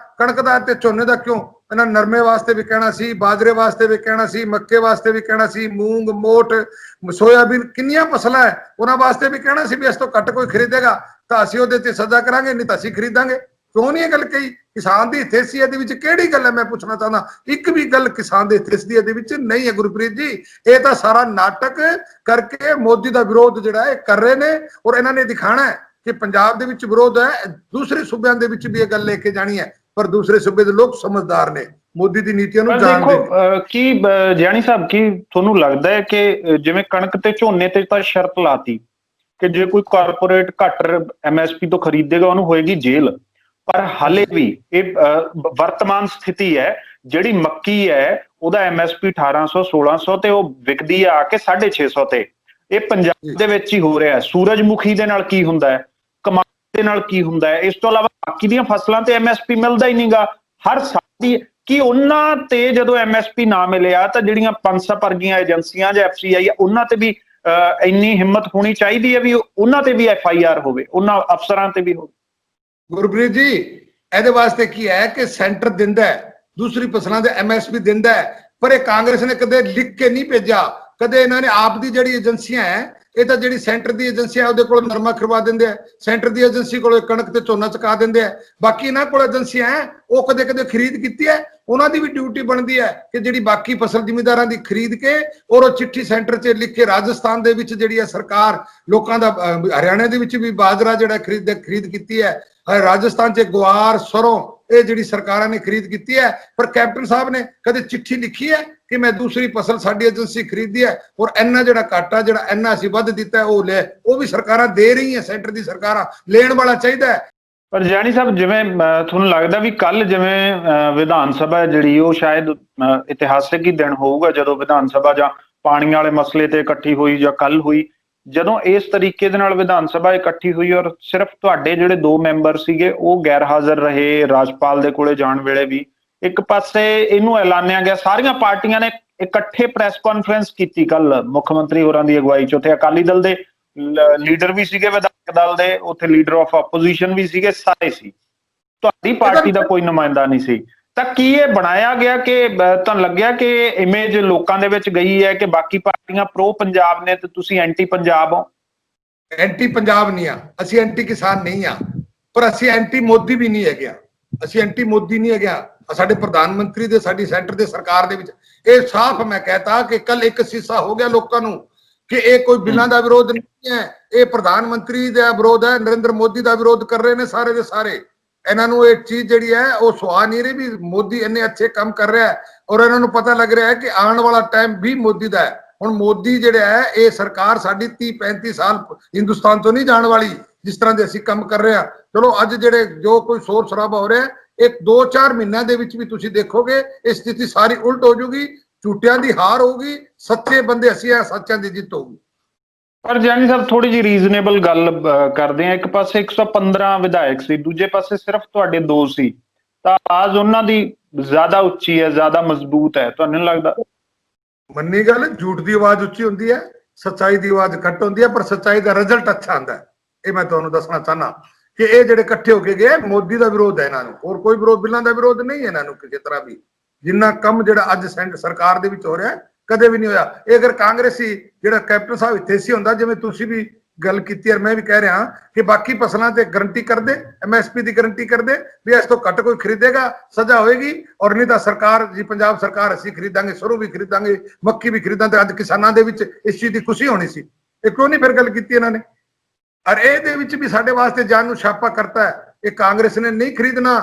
ਦਾ ਤੇ ਝੋਨੇ ਦਾ ਕਿਉਂ? ਇਹਨਾਂ ਨਰਮੇ ਵਾਸਤੇ ਵੀ ਕਹਿਣਾ ਸੀ, ਬਾਜਰੇ ਵਾਸਤੇ ਵੀ ਕਹਿਣਾ ਸੀ, ਮੱਕੇ ਵਾਸਤੇ ਵੀ ਕਹਿਣਾ ਸੀ, ਮੂੰਗ ਮੋਟ ਸੋਇਆਬੀਨ ਕਿੰਨੀਆਂ ਫਸਲਾਂ ਹੈ ਉਹਨਾਂ ਵਾਸਤੇ ਵੀ ਕਹਿਣਾ ਸੀ ਵੀ ਇਸ ਤੋਂ ਘੱਟ ਕੋਈ ਖਰੀਦੇਗਾ ਤਾਂ ਅਸੀਂ ਉਹਦੇ ਤੇ ਸਜ਼ਾ ਕਰਾਂਗੇ, ਨਹੀਂ ਤਾਂ ਅਸੀਂ ਖਰੀਦਾਂਗੇ। ਕਿਉਂ ਨਹੀਂ ਇਹ ਗੱਲ ਕਹੀ? ਕਿਸਾਨ ਦੀ ਹਿੱਸੇ ਇਹਦੇ ਵਿੱਚ ਕਿਹੜੀ ਗੱਲ ਹੈ? ਮੈਂ ਪੁੱਛਣਾ ਚਾਹੁੰਦਾ, ਇੱਕ ਵੀ ਗੱਲ ਕਿਸਾਨ ਦੇ ਹਿੱਸੇ ਦੀ ਇਹਦੇ ਵਿੱਚ ਨਹੀਂ ਹੈ ਗੁਰਪ੍ਰੀਤ ਜੀ। ਇਹ ਤਾਂ ਸਾਰਾ ਨਾਟਕ ਕਰਕੇ ਮੋਦੀ ਦਾ ਵਿਰੋਧ ਜਿਹੜਾ ਇਹ ਕਰ ਰਹੇ ਨੇ, ਔਰ ਇਹਨਾਂ ਨੇ ਦਿਖਾਣਾ ਹੈ ਕਿ ਪੰਜਾਬ ਦੇ ਵਿੱਚ ਵਿਰੋਧ ਹੈ, ਦੂਸਰੇ ਸੂਬਿਆਂ ਦੇ ਵਿੱਚ ਵੀ ਇਹ ਗੱਲ ਲੈ ਕੇ ਜਾਣੀ ਹੈ। ਪਰ ਦੂਸਰੇ ਸੂਬੇ ਦੇ ਲੋਕ ਸਮਝਦਾਰ ਨੇ, ਮੋਦੀ ਦੀ ਨੀਤੀਆਂ ਨੂੰ ਜਾਣਦੇ ਨੇ। ਕੀ ਜਾਨੀ ਸਾਹਿਬ, ਕੀ ਤੁਹਾਨੂੰ ਲੱਗਦਾ ਹੈ ਕਿ ਜਿਵੇਂ ਕਣਕ ਤੇ ਝੋਨੇ ਤੇ ਤਾਂ ਸ਼ਰਤ ਲਾਤੀ ਕਿ ਜੇ ਕੋਈ ਕਾਰਪੋਰੇਟ ਘੱਟ MSP ਤੋਂ ਖਰੀਦੇਗਾ ਉਹਨੂੰ ਹੋਏਗੀ ਜੇਲ੍ਹ, ਪਰ ਹਾਲੇ ਵੀ ਇਹ ਵਰਤਮਾਨ ਸਥਿਤੀ ਹੈ, ਜਿਹੜੀ ਮੱਕੀ ਹੈ ਉਹਦਾ MSP 1800 1600 ਤੇ ਉਹ ਵਿਕਦੀ ਆ ਕੇ 650 ਤੇ। ਇਹ ਪੰਜਾਬ ਦੇ ਵਿੱਚ ਹੀ ਹੋ ਰਿਹਾ ਹੈ। ਸੂਰਜਮੁਖੀ ਦੇ ਨਾਲ ਕੀ ਹੁੰਦਾ ਹੈ, ਕਮਾਦ ਦੇ ਨਾਲ ਕੀ ਹੁੰਦਾ ਹੈ, ਇਸ ਤੋਂ ਇਲਾਵਾ ਬਾਕੀ ਦੀਆਂ ਫਸਲਾਂ ਤੇ MSP ਮਿਲਦਾ ਹੀ ਨਹੀਂਗਾ ਹਰ ਸਾਲ ਦੀ। ਕੀ ਉਹਨਾਂ ਤੇ ਜਦੋਂ MSP ਨਾ ਮਿਲਿਆ ਤਾਂ ਜਿਹੜੀਆਂ ਪਨਸਪ ਵਰਗੀਆਂ ਏਜੰਸੀਆਂ ਜਾਂ FCI ਉਹਨਾਂ ਤੇ ਵੀ ਇੰਨੀ ਹਿੰਮਤ ਹੋਣੀ ਚਾਹੀਦੀ ਹੈ ਵੀ ਉਹਨਾਂ ਤੇ ਵੀ FIR ਹੋਵੇ, ਉਹਨਾਂ ਅਫਸਰਾਂ ਤੇ ਵੀ ਹੋਵੇ। ਗੁਰਪ੍ਰੀਤ ਜੀ, ਇਹਦੇ ਵਾਸਤੇ ਕੀ ਹੈ ਕਿ ਸੈਂਟਰ ਦਿੰਦਾ ਹੈ, ਦੂਸਰੀ ਫਸਲਾਂ ਦੇ MSP ਦਿੰਦਾ ਹੈ, ਪਰ ਇਹ ਕਾਂਗਰਸ ਨੇ ਕਦੇ ਲਿਖ ਕੇ ਨਹੀਂ ਭੇਜਿਆ। ਕਦੇ ਇਹਨਾਂ ਨੇ ਆਪ ਦੀ ਜਿਹੜੀ ਏਜੰਸੀਆਂ ਹੈ, ਇਹ ਤਾਂ ਜਿਹੜੀ ਸੈਂਟਰ ਦੀ ਏਜੰਸੀ ਹੈ ਉਹਦੇ ਕੋਲ ਨਰਮਾ ਕਰਵਾ ਦਿੰਦੇ ਆ, ਸੈਂਟਰ ਦੀ ਏਜੰਸੀ ਕੋਲ ਕਣਕ ਤੇ ਝੋਨਾ ਚੁਕਾ ਦਿੰਦੇ ਆ। ਬਾਕੀ ਇਹਨਾਂ ਕੋਲ ਏਜੰਸੀਆਂ ਹੈ, ਉਹ ਕਦੇ ਕਦੇ ਖਰੀਦ ਕੀਤੀ ਹੈ, ਉਹਨਾਂ ਦੀ ਵੀ ਡਿਊਟੀ ਬਣਦੀ ਹੈ ਕਿ ਜਿਹੜੀ ਬਾਕੀ ਫਸਲ ਜ਼ਿਮੀਂਦਾਰਾਂ ਦੀ ਖਰੀਦ ਕੇ ਔਰ ਉਹ ਚਿੱਠੀ ਸੈਂਟਰ 'ਚ ਲਿਖ ਕੇ। ਰਾਜਸਥਾਨ ਦੇ ਵਿੱਚ ਜਿਹੜੀ ਹੈ ਸਰਕਾਰ ਲੋਕਾਂ ਦਾ, ਹਰਿਆਣਾ ਦੇ ਵਿੱਚ ਵੀ ਬਾਜਰਾ ਜਿਹੜਾ ਖਰੀਦ ਕੀਤੀ ਹੈ, ਰਾਜਸਥਾਨ 'ਚ ਗੁਆਰ, ਸਰੋਂ, ਇਹ ਜਿਹੜੀ ਸਰਕਾਰਾਂ ਨੇ ਖਰੀਦ ਕੀਤੀ ਹੈ। ਪਰ ਕੈਪਟਨ ਸਾਹਿਬ ਨੇ ਕਦੇ ਚਿੱਠੀ ਲਿਖੀ ਹੈ ਕਿ ਮੈਂ ਦੂਸਰੀ ਫਸਲ ਸਾਡੀ ਏਜੰਸੀ ਖਰੀਦੀ ਹੈ ਔਰ ਇੰਨਾ ਜਿਹੜਾ ਘਾਟਾ ਜਿਹੜਾ ਇੰਨਾ ਅਸੀਂ ਵੱਧ ਦਿੱਤਾ ਉਹ ਲੈ, ਉਹ ਵੀ ਸਰਕਾਰਾਂ ਦੇ ਰਹੀਆਂ, ਸੈਂਟਰ ਦੀ ਸਰਕਾਰਾਂ, ਲੈਣ ਵਾਲਾ ਚਾਹੀਦਾ ਹੈ। ਪਰ ਜਾਨੀ ਸਾਹਿਬ, ਜਿਵੇਂ ਤੁਹਾਨੂੰ ਲੱਗਦਾ ਵੀ ਕੱਲ ਜਿਵੇਂ ਵਿਧਾਨ ਸਭਾ ਜਿਹੜੀ ਉਹ ਸ਼ਾਇਦ ਇਤਿਹਾਸਿਕ ਹੀ ਦਿਨ ਹੋਊਗਾ ਜਦੋਂ ਵਿਧਾਨ ਸਭਾ ਜਾਂ ਪਾਣੀ ਵਾਲੇ ਮਸਲੇ ਤੇ ਇਕੱਠੀ ਹੋਈ ਜਾਂ ਕੱਲ ਹੋਈ, ਜਦੋਂ ਇਸ ਤਰੀਕੇ ਦੇ ਨਾਲ ਵਿਧਾਨ ਸਭਾ ਇਕੱਠੀ ਹੋਈ ਔਰ ਸਿਰਫ ਤੁਹਾਡੇ ਜਿਹੜੇ 2 ਮੈਂਬਰ ਸੀਗੇ ਉਹ ਗੈਰ ਹਾਜ਼ਰ ਰਹੇ ਰਾਜਪਾਲ ਦੇ ਕੋਲੇ ਜਾਣ ਵੇਲੇ ਵੀ। ਇੱਕ ਪਾਸੇ ਇਹਨੂੰ ਐਲਾਨਿਆ ਗਿਆ, ਸਾਰੀਆਂ ਪਾਰਟੀਆਂ ਨੇ ਇਕੱਠੇ ਪ੍ਰੈਸ ਕਾਨਫਰੰਸ ਕੀਤੀ ਕੱਲ ਮੁੱਖ ਮੰਤਰੀ ਹੋਰਾਂ ਦੀ ਅਗਵਾਈ 'ਚ। ਉੱਥੇ ਅਕਾਲੀ ਦਲ ਦੇ ਲੀਡਰ ਵੀ ਸੀਗੇ, ਵਿਧਾਇਕ ਦਲ ਦੇ, ਉੱਥੇ ਲੀਡਰ ਆਫ ਆਪੋਜੀਸ਼ਨ ਵੀ ਸੀਗੇ, ਸਾਰੇ ਸੀ। ਤੁਹਾਡੀ ਪਾਰਟੀ ਦਾ ਕੋਈ ਨੁਮਾਇੰਦਾ ਨਹੀਂ ਸੀ। ਤਾਂ ਕੀ ਇਹ ਬਣਾਇਆ ਗਿਆ ਕਿ ਤੁਹਾਨੂੰ ਲੱਗਿਆ ਕਿ ਇਮੇਜ ਲੋਕਾਂ ਦੇ ਵਿੱਚ ਗਈ ਹੈ ਕਿ ਬਾਕੀ ਪਾਰਟੀਆਂ ਪ੍ਰੋ ਪੰਜਾਬ ਨੇ ਤੇ ਤੁਸੀਂ ਐਂਟੀ ਪੰਜਾਬ ਹੋ? ਐਂਟੀ ਪੰਜਾਬ ਨਹੀਂ ਆ ਅਸੀਂ, ਐਂਟੀ ਕਿਸਾਨ ਨਹੀਂ ਆ, ਪਰ ਅਸੀਂ ਐਂਟੀ ਮੋਦੀ ਵੀ ਨਹੀਂ ਹੈਗੇ। ਅਸੀਂ ਐਂਟੀ ਮੋਦੀ ਨਹੀਂ ਹੈਗੇ। ਸਾਡੇ ਪ੍ਰਧਾਨ ਮੰਤਰੀ ਦੇ, ਸਾਡੀ ਸੈਂਟਰ ਦੇ ਸਰਕਾਰ ਦੇ ਵਿੱਚ ਇਹ ਸਾਫ਼ ਮੈਂ ਕਹਤਾ ਕਿ ਕੱਲ ਇੱਕ ਸੀਸਾ ਹੋ ਗਿਆ ਲੋਕਾਂ ਨੂੰ ਕਿ ਇਹ ਕੋਈ ਬਿੱਲਾਂ ਦਾ ਵਿਰੋਧ ਨਹੀਂ ਹੈ, ਇਹ ਪ੍ਰਧਾਨ ਮੰਤਰੀ ਦਾ ਵਿਰੋਧ ਹੈ, ਨਰਿੰਦਰ ਮੋਦੀ ਦਾ ਵਿਰੋਧ ਕਰ ਰਹੇ ਨੇ ਸਾਰੇ ਦੇ ਸਾਰੇ। ਇਹਨਾਂ ਨੂੰ ਇਹ ਚੀਜ਼ ਜਿਹੜੀ ਹੈ ਉਹ ਸੁਹਾ ਨਹੀਂ ਰਹੀ ਵੀ ਮੋਦੀ ਇੰਨੇ ਅੱਛੇ ਕੰਮ ਕਰ ਰਿਹਾ ਹੈ, ਔਰ ਇਹਨਾਂ ਨੂੰ ਪਤਾ ਲੱਗ ਰਿਹਾ ਹੈ ਕਿ ਆਉਣ ਵਾਲਾ ਟਾਈਮ ਵੀ ਮੋਦੀ ਦਾ ਹੈ। ਹੁਣ ਮੋਦੀ ਜਿਹੜਾ ਹੈ, ਇਹ ਸਰਕਾਰ ਸਾਡੀ 30-35 ਸਾਲ ਹਿੰਦੁਸਤਾਨ ਤੋਂ ਨਹੀਂ ਜਾਣ ਵਾਲੀ ਜਿਸ ਤਰ੍ਹਾਂ ਦੇ ਅਸੀਂ ਕੰਮ ਕਰ ਰਹੇ ਹਾਂ। ਚਲੋ ਅੱਜ ਜਿਹੜੇ ਜੋ ਕੋਈ ਸ਼ੋਰ ਸ਼ਰਾਬਾ ਹੋ ਰਿਹਾ, ਇੱਕ 2-4 ਮਹੀਨਿਆਂ ਦੇ ਵਿੱਚ ਵੀ ਤੁਸੀਂ ਦੇਖੋਗੇ ਇਹ ਸਥਿਤੀ ਸਾਰੀ ਉਲਟ ਹੋ ਜਾਊਗੀ, ਝੂਠਿਆਂ ਦੀ ਹਾਰ ਹੋਊਗੀ, ਸੱਚੇ ਬੰਦੇ ਅਸੀਂ ਆ, ਸੱਚਾਂ ਦੀ ਜਿੱਤ ਹੋਊਗੀ। ਪਰ ਜਾਨੀ ਸਾਹਿਬ, ਥੋੜੀ ਜਿਹੀ ਰੀਜ਼ਨੇਬਲ ਗੱਲ ਕਰਦੇ ਆ। ਇੱਕ ਪਾਸੇ 115 ਵਿਧਾਇਕ ਸੀ, ਦੂਜੇ ਪਾਸੇ ਸਿਰਫ ਤੁਹਾਡੇ 2 ਸੀ, ਤਾਂ ਆਵਾਜ਼ ਉਹਨਾਂ ਦੀ ਜ਼ਿਆਦਾ ਉੱਚੀ ਹੈ, ਜ਼ਿਆਦਾ ਮਜ਼ਬੂਤ ਹੈ। ਤੁਹਾਨੂੰ ਨਹੀਂ ਲੱਗਦਾ? ਮੰਨੀ ਗੱਲ, ਝੂਠ ਦੀ ਆਵਾਜ਼ ਉੱਚੀ ਹੁੰਦੀ ਹੈ, ਸੱਚਾਈ ਦੀ ਆਵਾਜ਼ ਘੱਟ ਹੁੰਦੀ ਹੈ, ਪਰ ਸੱਚਾਈ ਦਾ ਰਿਜ਼ਲਟ ਅੱਛਾ ਆਉਂਦਾ ਹੈ। ਇਹ ਮੈਂ ਤੁਹਾਨੂੰ ਦੱਸਣਾ ਚਾਹਨਾ ਕਿ ਇਹ ਜਿਹੜੇ ਇਕੱਠੇ ਹੋ ਕੇ ਗਏ, ਮੋਦੀ ਦਾ ਵਿਰੋਧ ਹੈ ਇਹਨਾਂ ਨੂੰ, ਹੋਰ ਕੋਈ ਵਿਰੋਧ, ਬਿੱਲਾਂ ਦਾ ਵਿਰੋਧ ਨਹੀਂ ਹੈ ਇਹਨਾਂ ਨੂੰ ਕਿਸੇ ਤਰ੍ਹਾਂ ਵੀ। ਜਿੰਨਾ ਕੰਮ ਜਿਹੜਾ ਅੱਜ ਸਰਕਾਰ ਦੇ ਵਿੱਚ ਹੋ ਰਿਹਾ ਕਦੇ ਵੀ ਨਹੀਂ ਹੋਇਆ। ਇਹ ਅਗਰ ਕਾਂਗਰਸੀ ਜਿਹੜਾ ਕੈਪਟਨ ਸਾਹਿਬ ਇੱਥੇ ਸੀ ਹੁੰਦਾ, ਜਿਵੇਂ ਤੁਸੀਂ ਵੀ ਗੱਲ ਕੀਤੀ ਔਰ ਮੈਂ ਵੀ ਕਹਿ ਰਿਹਾ ਕਿ ਬਾਕੀ ਫਸਲਾਂ ਤੇ ਗਰੰਟੀ ਕਰਦੇ, MSP ਦੀ ਗਰੰਟੀ ਕਰਦੇ ਵੀ ਇਸ ਤੋਂ ਘੱਟ ਕੋਈ ਖਰੀਦੇਗਾ ਸਜ਼ਾ ਹੋਏਗੀ, ਔਰ ਨਹੀਂ ਤਾਂ ਸਰਕਾਰ ਜੀ, ਪੰਜਾਬ ਸਰਕਾਰ, ਅਸੀਂ ਖਰੀਦਾਂਗੇ, ਸਰੋਂ ਵੀ ਖਰੀਦਾਂਗੇ, ਮੱਕੀ ਵੀ ਖਰੀਦਾਂਗੇ। ਅੱਜ ਕਿਸਾਨਾਂ ਦੇ ਵਿੱਚ ਇਸ ਚੀਜ਼ ਦੀ ਖੁਸ਼ੀ ਹੋਣੀ ਸੀ, ਇਹ ਕਿਉਂ ਨਹੀਂ ਫਿਰ ਗੱਲ ਕੀਤੀ ਇਹਨਾਂ ਨੇ? ਔਰ ਇਹਦੇ ਵਿੱਚ ਵੀ ਸਾਡੇ ਵਾਸਤੇ ਜਾਨ ਨੂੰ ਛਾਪਾ ਕਰਤਾ ਹੈ। ਇਹ ਕਾਂਗਰਸ ਨੇ ਨਹੀਂ ਖਰੀਦਣਾ,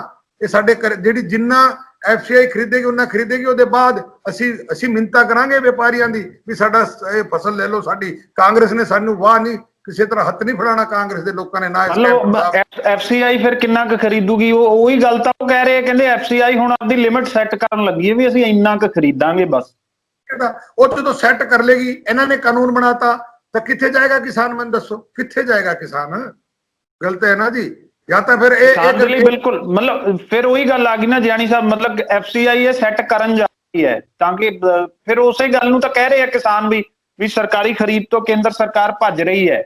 ਇਹ ਸਾਡੇ ਜਿਹੜੀ ਜਿੰਨਾ FCI ਖਰੀਦੇਗੀ ਉਹਨਾਂ ਖਰੀਦੇਗੀ, ਉਹਦੇ ਬਾਅਦ ਅਸੀਂ ਮਿੰਨਤਾਂ ਕਰਾਂਗੇ ਵਪਾਰੀਆਂ ਦੀ ਵੀ ਸਾਡਾ ਇਹ ਫਸਲ ਲੈ ਲਓ ਸਾਡੀ। ਕਾਂਗਰਸ ਨੇ ਸਾਨੂੰ ਵਾਹ ਨਹੀਂ, ਕਿਸੇ ਤਰ੍ਹਾਂ ਹੱਥ ਨਹੀਂ ਫੜਾਣਾ ਕਾਂਗਰਸ ਦੇ ਲੋਕਾਂ ਨੇ ਨਾ। FCI ਫਿਰ ਕਿੰਨਾ ਕੁ ਖਰੀਦੂਗੀ? ਉਹੀ ਗੱਲ ਤਾਂ ਉਹ ਕਹਿ ਰਹੇ, ਕਹਿੰਦੇ FCI ਹੁਣ ਆਪਦੀ ਲਿਮਿਟ ਸੈੱਟ ਕਰਨ ਲੱਗੀ ਹੈ ਵੀ ਅਸੀਂ ਇੰਨਾ ਕੁ ਖਰੀਦਾਂਗੇ ਬਸ। ਉਹ ਜਦੋਂ ਸੈੱਟ ਕਰ ਲੇਗੀ, ਇਹਨਾਂ ਨੇ ਕਾਨੂੰਨ ਬਣਾਤਾ ਤਾਂ ਕਿੱਥੇ ਜਾਏਗਾ ਕਿਸਾਨ? ਮੈਨੂੰ ਦੱਸੋ ਕਿੱਥੇ ਜਾਏਗਾ ਕਿਸਾਨ? ਗਲਤ ਹੈ ਨਾ ਜੀ। ਜਾਂ ਤਾਂ ਫਿਰ ਇਹ ਬਿਲਕੁਲ, ਮਤਲਬ ਫਿਰ ਉਹੀ ਗੱਲ ਆ ਗਈ ਨਾ ਜਾਨੀ ਸਾਹਿਬ, ਮਤਲਬ FCI ਇਹ ਸੈੱਟ ਕਰਨ ਜਾ ਰਹੀ ਹੈ ਤਾਂ ਕਿ ਫਿਰ ਉਸੇ ਗੱਲ ਨੂੰ ਤਾਂ ਕਹਿ ਰਹੇ ਆ ਕਿਸਾਨ ਵੀ ਸਰਕਾਰੀ ਖਰੀਦ ਤੋਂ ਕੇਂਦਰ ਸਰਕਾਰ ਭੱਜ ਰਹੀ ਹੈ।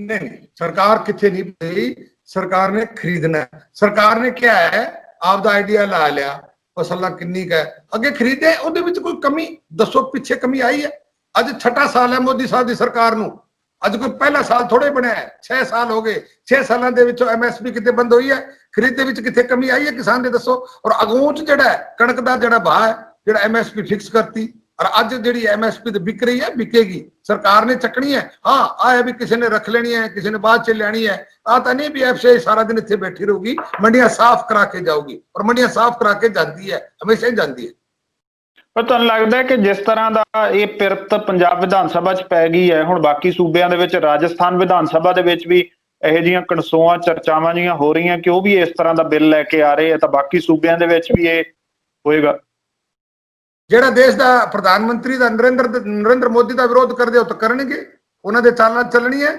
ਨਹੀਂ, ਸਰਕਾਰ ਕਿੱਥੇ ਨਹੀਂ ਭੱਜੀ, ਸਰਕਾਰ ਨੇ ਖਰੀਦਣਾ। ਸਰਕਾਰ ਨੇ ਕਿਹਾ ਹੈ, ਆਪਦਾ ਆਈਡੀਆ ਲਾ ਲਿਆ, ਫਸਲਾਂ ਕਿੰਨੀ ਕੁ ਹੈ, ਅੱਗੇ ਖਰੀਦੇ, ਉਹਦੇ ਵਿੱਚ ਕੋਈ ਕਮੀ ਦੱਸੋ, ਪਿੱਛੇ ਕਮੀ ਆਈ ਹੈ? ਅੱਜ 6ਵਾਂ ਸਾਲ ਹੈ ਮੋਦੀ ਸਾਹਿਬ ਦੀ ਸਰਕਾਰ ਨੂੰ, ਅੱਜ ਕੋਈ ਪਹਿਲਾ ਸਾਲ ਥੋੜੇ ਬਣਿਆ ਹੈ, 6 ਸਾਲ ਹੋ ਗਏ। 6 ਸਾਲਾਂ ਦੇ ਵਿੱਚੋਂ MSP ਕਿਤੇ ਬੰਦ ਹੋਈ ਹੈ? ਖਰੀਦ ਦੇ ਵਿੱਚ ਕਿੱਥੇ ਕਮੀ ਆਈ ਹੈ ਕਿਸਾਨ ਦੇ ਦੱਸੋ? ਔਰ ਅਗੂੰ ਚ ਜਿਹੜਾ ਕਣਕ ਦਾ ਜਿਹੜਾ ਭਾਅ ਹੈ, ਜਿਹੜਾ MSP ਫਿਕਸ ਕਰਤੀ, ਔਰ ਅੱਜ ਜਿਹੜੀ MSP ਤੇ ਵਿਕ ਰਹੀ ਹੈ, ਵਿਕੇਗੀ, ਸਰਕਾਰ ਨੇ ਚੱਕਣੀ ਹੈ। ਹਾਂ, ਆਹ ਵੀ ਕਿਸੇ ਨੇ ਰੱਖ ਲੈਣੀ ਹੈ, ਕਿਸੇ ਨੇ ਬਾਅਦ ਚ ਲੈਣੀ ਹੈ, ਆ ਤਾਂ ਨਹੀਂ ਵੀ FCI ਸਾਰਾ ਦਿਨ ਇੱਥੇ ਬੈਠੀ ਰਹੂਗੀ, ਮੰਡੀਆਂ ਸਾਫ਼ ਕਰਾ ਕੇ ਜਾਊਗੀ, ਔਰ ਮੰਡੀਆਂ ਸਾਫ਼ ਕਰਾ ਕੇ ਜਾਂਦੀ ਹੈ, ਹਮੇਸ਼ਾ ਹੀ ਜਾਂਦੀ ਹੈ। ਪਰ ਤੁਹਾਨੂੰ ਲੱਗਦਾ ਹੈ ਕਿ ਜਿਸ ਤਰ੍ਹਾਂ ਦਾ ਇਹ ਪਿਰਤ ਪੰਜਾਬ ਵਿਧਾਨ ਸਭਾ 'ਚ ਪੈ ਗਈ ਹੈ, ਹੁਣ ਬਾਕੀ ਸੂਬਿਆਂ ਦੇ ਵਿੱਚ, ਰਾਜਸਥਾਨ ਵਿਧਾਨ ਸਭਾ ਦੇ ਵਿੱਚ ਵੀ ਇਹੋ ਜਿਹੀਆਂ ਕਣਸੋਆਂ ਚਰਚਾਵਾਂ ਜੀਆਂ ਹੋ ਰਹੀਆਂ ਕਿ ਉਹ ਵੀ ਇਸ ਤਰ੍ਹਾਂ ਦਾ ਬਿੱਲ ਲੈ ਕੇ ਆ ਰਹੇ ਆ, ਤਾਂ ਬਾਕੀ ਸੂਬਿਆਂ ਦੇ ਵਿੱਚ ਵੀ ਇਹ ਹੋਏਗਾ? ਜਿਹੜਾ ਦੇਸ਼ ਦਾ ਪ੍ਰਧਾਨ ਮੰਤਰੀ ਦਾ ਨਰਿੰਦਰ ਮੋਦੀ ਦਾ ਵਿਰੋਧ ਕਰਦੇ ਉਹ ਤਾਂ ਕਰਨਗੇ, ਉਹਨਾਂ ਦੇ ਚਾਲਾਂ ਚੱਲਣੀ ਹੈ,